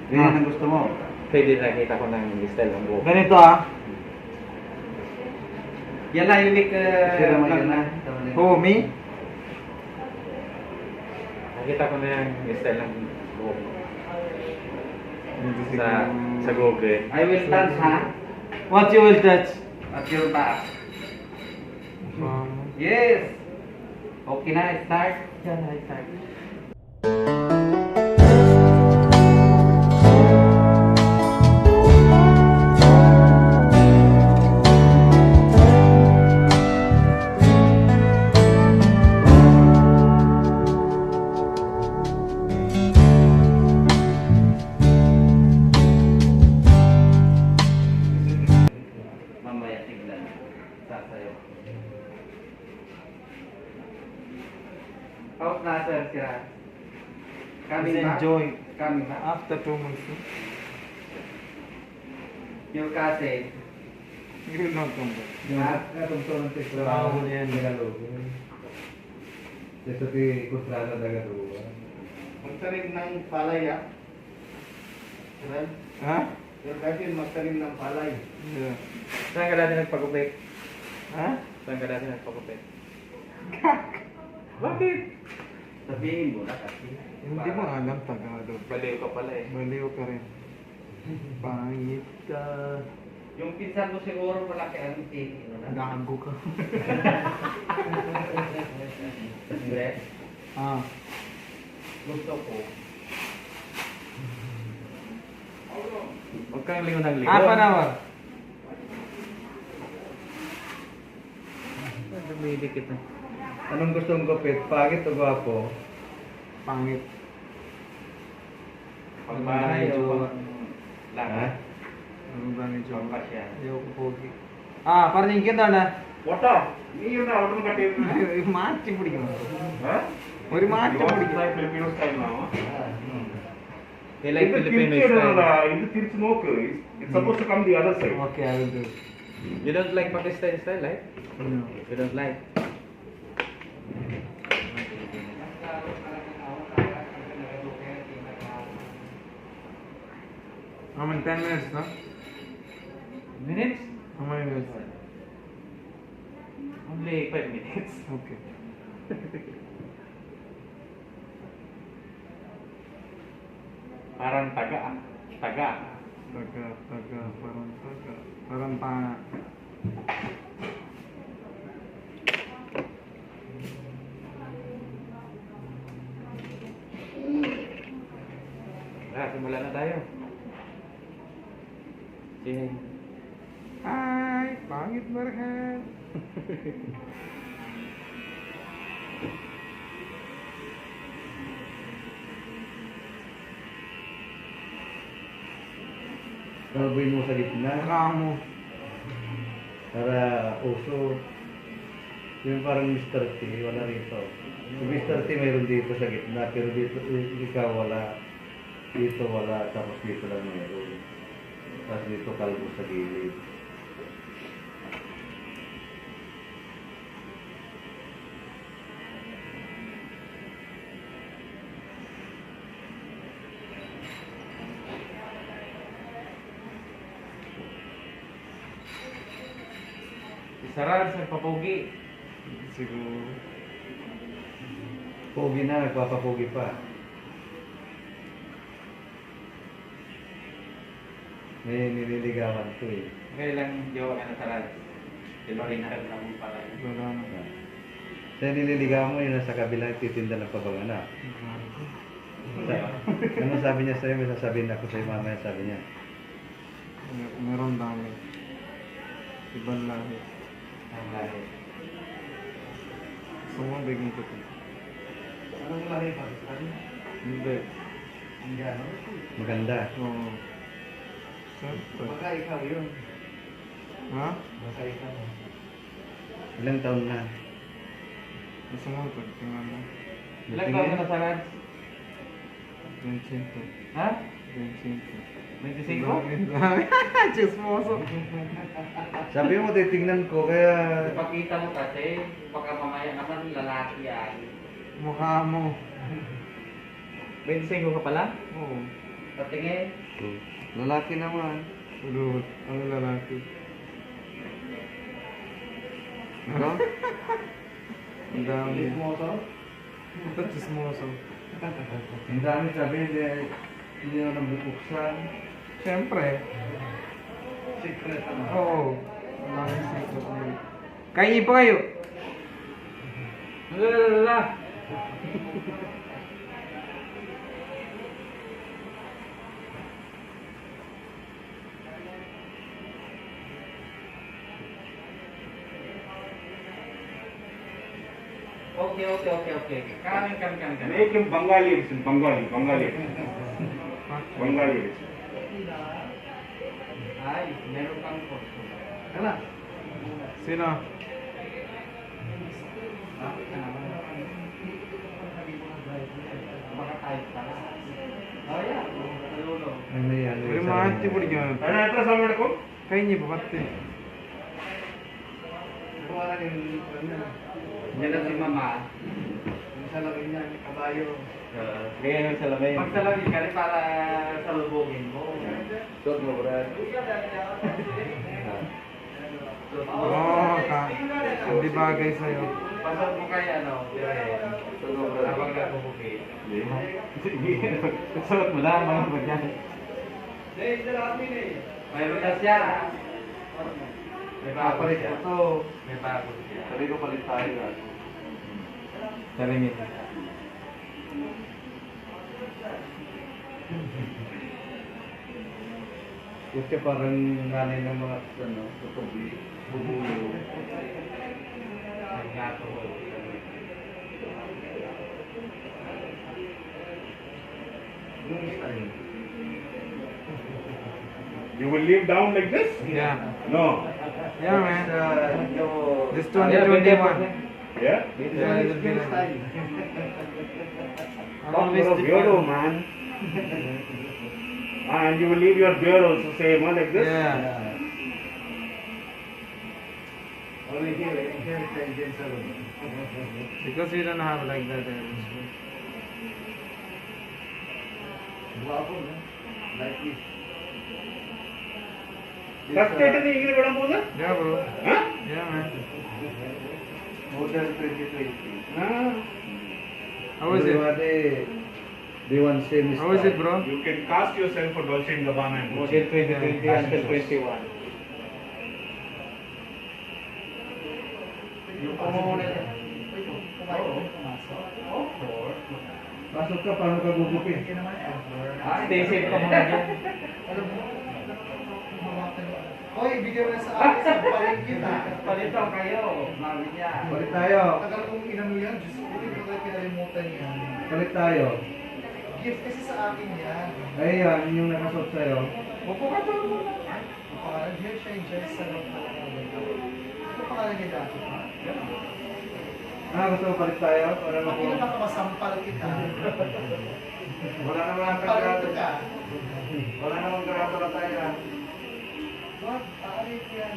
Ganyan ang gusto mo. Pwede nakita ko ng style ng buhok. Ganito ah. Yan lang unique Kasi naman vlog yan na. na. Oh, me? Nakita ko na yung style ng buhok sa Google. I will touch ha. What you will touch? At your back. Yes. Okay na, start. Yan, I start. Mamaya tignan. Sasayo. Out na sir, sira. Coming Just back. enjoy. Coming back. After 2 months. Yung kasi. You will not come back. Natungtong ng teklo. Ah, huli yan. Ito ti kustrada daga duwa. Magtanim ng palay ah. Right? Ha? Yung kasi magtanim ng palay. Yeah. Saan ka dati nagpagupit? Ha? Saan ka dati nagpagupit? Bakit? Sabihin mo na kasi. Hindi mo alam Tagalog. Baliw ka pala eh. Baliw ka rin. Pangit ka. Yung pinsan mo siguro malaki ang titi. Gago ka. Andre, Ah. gusto ko. Huwag kang lingon ng lingon. Half an hour. Dumidikit na. Anong gusto mong gupit? Pagit o gwapo? Pangit. Pagbahay o Ha? lahat. Ano ba ni Joe? Pagpasya. Ayoko pogi. Ah, പറഞ്ഞ എന്താണ് Wata! Iyo na, ano katin? മാറ്റി പിടിക്കണം Ha? ഒരു മാറ്റം പിടിക്കണം Filipino style na, ha? They like Filipino style. ಇದು ತಿರ್ಚಿ ನೋಕು. It's supposed to come the other side. Okay I will do You don't like Pakistani style, right? You don't like? how many 10 minutes no Minutes? how many minutes Only 5 minutes. okay Parang taga. Taga. parang pa Simula na tayo. Sige. Hi pangit Marhan Kalbuin mo sa gitna. kamu Para uso. Yung parang Mr. T, wala rito. Si Mr. T mayroon dito sa gitna, pero dito, ikaw wala. Dito wala, tapos dito lang mayroon. Tapos dito kalbo sa gilid. Isaran sa papugi. siguro Pogi na, nagpapapogi pa. May nililigawan to eh. Ngayon lang jowa ka na Saran. Filipina ka naman pala. wala na Sa nililigawan mo, yun nasa kabila, titinda ng pabanganak. Ano sabi niya sa'yo? May sasabihin ako sa'yo mamaya, sabi niya. meron dami ibang lahi Ang lahi. gusto mo bigyan ko to Anong lahi pa? hindi Maganda. oo siyempre Baka ikaw yun. ha? Baka ikaw. Ilang taon na? gusto mo tingnan mo Ilang taon ka na Saran? 25 Ha? 25 25? Chismoso. Sabi mo, titignan ko, kaya... Ipakita mo kasi, baka mamaya naman lalaki yan. Mukha mo. 25 ka pala? Oo. Patingin. Lalaki naman. Good. Ang lalaki. Ikaw? Ang dami. Chismoso? Ito chismoso. Ang dami sabi, hindi na nabuksan. Siyempre. Secret ano? Oo. Ang daming secret niya. Kain pa kayo. Lala. Okay. Kami. Make him Bengali, listen, Bengali. Bengali. Ay, meron kang kurso. Ano? Sino? Baka tayo pala. Oh, yeah. Saludo. Ano yan? ഒരു മാറ്റി പിടിക്കാൻ Ano ito sa mga ko? കഴിഞ്ഞിപ്പോ 10 Yan na si Mama. Yung salamin niya, may kabayo. Ganyan yung salamin. Magsalawin ka rin para salubungin mo. Suot mo, Brad. Oo, hindi bagay sa'yo. Pasok mo kay ano, Suot mo, Brad. habang nagbubuki. Suot mo lang, mga bagay. Mayroon na siya. May bago Kapalit siya. ko to. May bago siya. Sabi ko palit tayo. Saringin. Kasi parang nanay ng mga ano, tutubi, bubulo. May gato. Yung style. You will leave down like this? Yeah. No. Yeah, man. Yung This 2021. Yeah? This yung style. Always Your bureau, man. And you will leave your bureau also same, like this? Yeah. Only here it's the Indian salon. Because we don't have like that. Guwapo, no? Like this. Frustrated is here, what Yeah, bro. Huh? Yeah, man. Model 2020. Ah. How is it? D1 same How is it, bro? You can cast yourself for Dolce & Gabbana and Gucci. Model 2020 until 21. Yung pamumuna niya. Pasok ka, paano ka gugupin? Stay safe ka muna dyan. Hoy, bigyan mo na sa akin sa palengke na. Palito kayo. Mami niya. Palit tayo. Tagal kong inano yan, Diyos ko, hindi ko tayo kinalimutan yan. Palit tayo. Gift kasi sa akin yan. Ayan, yung nakasuot sa'yo. Upo ka doon muna. Ang pangalan, Dear Shine Jess, sa loob na Ano pangalan niya dati? Gusto mo palit tayo? Para Bakit makuha. na baka masampal kita? Wala naman ang Sampal karado. ka. Wala naman karado na tayo. Wag, aarit yan.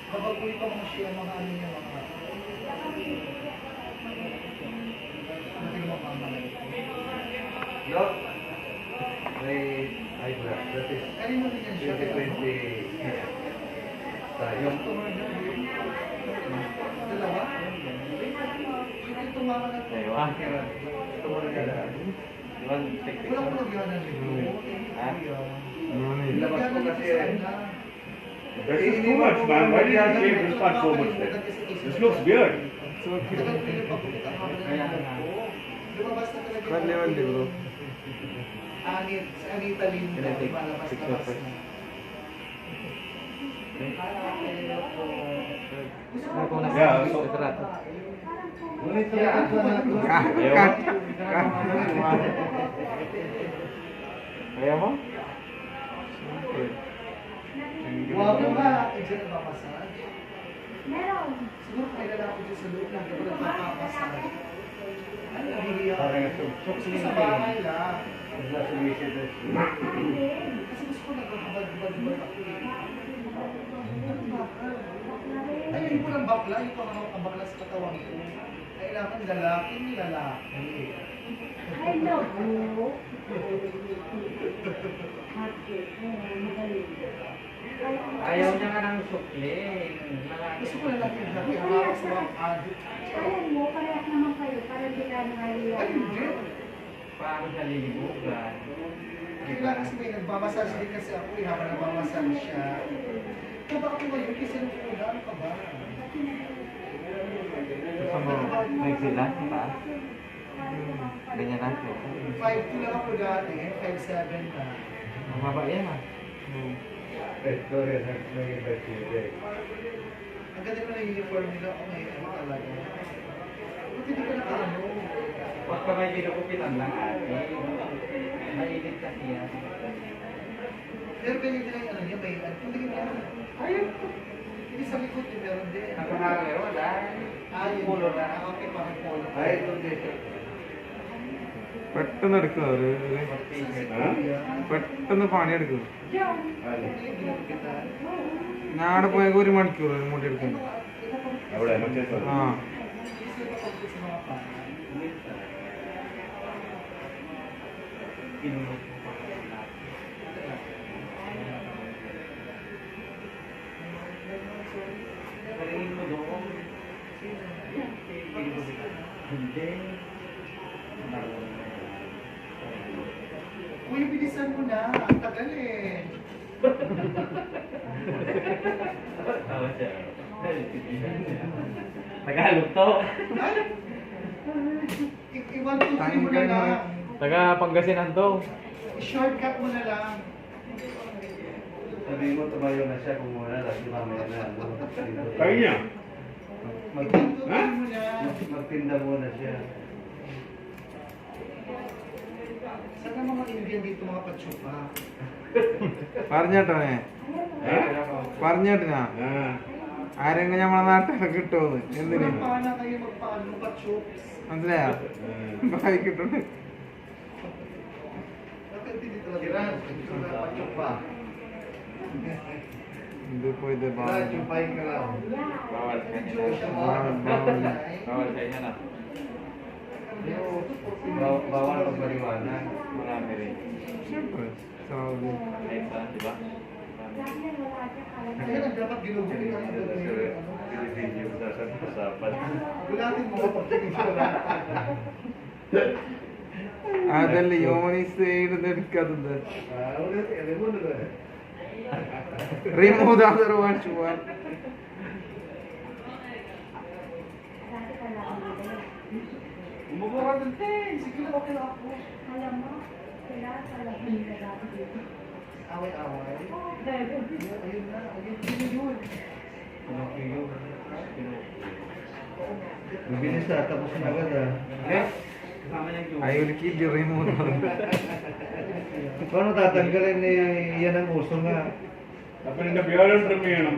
Kabagoy pa mo siya, mga ano niya, mga... Natin mo pamalay. Look. May eyeglass. That is Kali mo din yan siya. 2020 tayo. Dalawa? Yung tumama na ito. Ito mo na kaya. Wala ko nagyan ng libro. Ilabas ko kasi. This is too much, man. Why did you shave this part so much then? This looks weird. Lumabas na talaga. Level, bro. Angit, sa Angitalin. Malabas-labas na. Yeah, so Ngunit talaga ito na ito. Kaya mo? Wapo nga. Diyan na mamasage. Meron. Siguro may lalaki dyan sa loob lang. Kapag nagpapapasage. Ano nahihiya? Parang ito. Sa bahay lang. Wala sumisid. Kasi gusto ko nagkakabad-bad ako eh. Ay, hindi ko lang bakla. Yung pangkabakla sa katawan ko. Kailangan lalaking lalaki. I love you. Ayaw niya ka ng sukli. Gusto ko na lang yung happy house, mga adult. Alam mo, parehas naman kayo, para di ka nangaliwa. Ay, hindi. Paano sa lilibugan? Kailangan kasi may nagmamasage din kasi ako, habang nagmamasage siya. Kaya baka kung ngayon, kasi nung una, ano ka ba? Gusto mo, may sila, di ba? Ganyan natin. 5'2 lang ako dati, 5'7 na. Mababa yan ah. Ito rin ang may birthday. Ang ganda mo na yung uniform nila, oh my, ano talaga. Ba't hindi ka nakaano? Huwag ka may kinukupitan lang ate. Mainit kasi yan. Pero ganyan din ang ano niya, may ano, hindi ka ayun. Hindi sa likod niya, meron din. Ang pangalan, wala. Ayun. Polo na. Okay, parang polo. Ay, ito dito. പെട്ടെന്ന് എടുക്കും അവര് പെട്ടെന്ന് പണിയെടുക്കും ഞാൻ അവിടെ പോയ 1 മണിക്കൂർ മുടി എടുക്കും അവിടെ എമർജൻസി ആ Paringin mo doon. Hindi. Uy, bilisan mo na. Ang tagal eh. Tawa siya. Tagalog to. Ay! I-1, 2, 3 mo na lang. Taga Pangasinan to. I-shortcut mo na lang. Sabi mo, tumayo na siya kung muna, tapos mamaya na. Ano, dito. Kaya niya. Mag- I-1, 2, 3 mo na. Magtinda muna siya. Saan na mga Indian dito mga patsupa? പറഞ്ഞേട്ടനെ പറഞ്ഞേട്ടനാ ആ ആരെങ്കിലും നമ്മളെ നാട്ടിലൊക്കെ കിട്ടുമെന്ന് എന്തിന് Walang paana kayo magpaano patsups. മനസ്സിലായോ ബായി കിട്ടുന്നുണ്ട് Bakit hindi talaga patsupa? ഇതിപ്പോ ഇത് Kaya, chupayin ka lang. Bawal. Medyo siya Bawal, bawal. Bawal sa inyo na. Bawal pag maliwanag. Marami rin. siyempre Saudi Kahit saan, di ba? Kaya lang dapat ginugulin ang ano. Pinipigil sa usapan. Gulatin mo kapag tingin siya lang. അതല്ല യോമനീസ് എടുക്കാത്തത് Ulit, alam mo na ba? Remove other one ചുവാൻ Umubo ka dun, te. Sige lang, okay lang ako. Alam mo, kailangan pala hindi ka dati dito. Away-away. Dahil, Ayun na, ayun yun. Pinokyo. Mabilis na, tapos na agad ah. Kasama niyang yung... I will keep you remove Paano tatanggalin yan ang uso nga? അപ്പൊ നിന്റെ പേരും ട്രിം ചെയ്യണം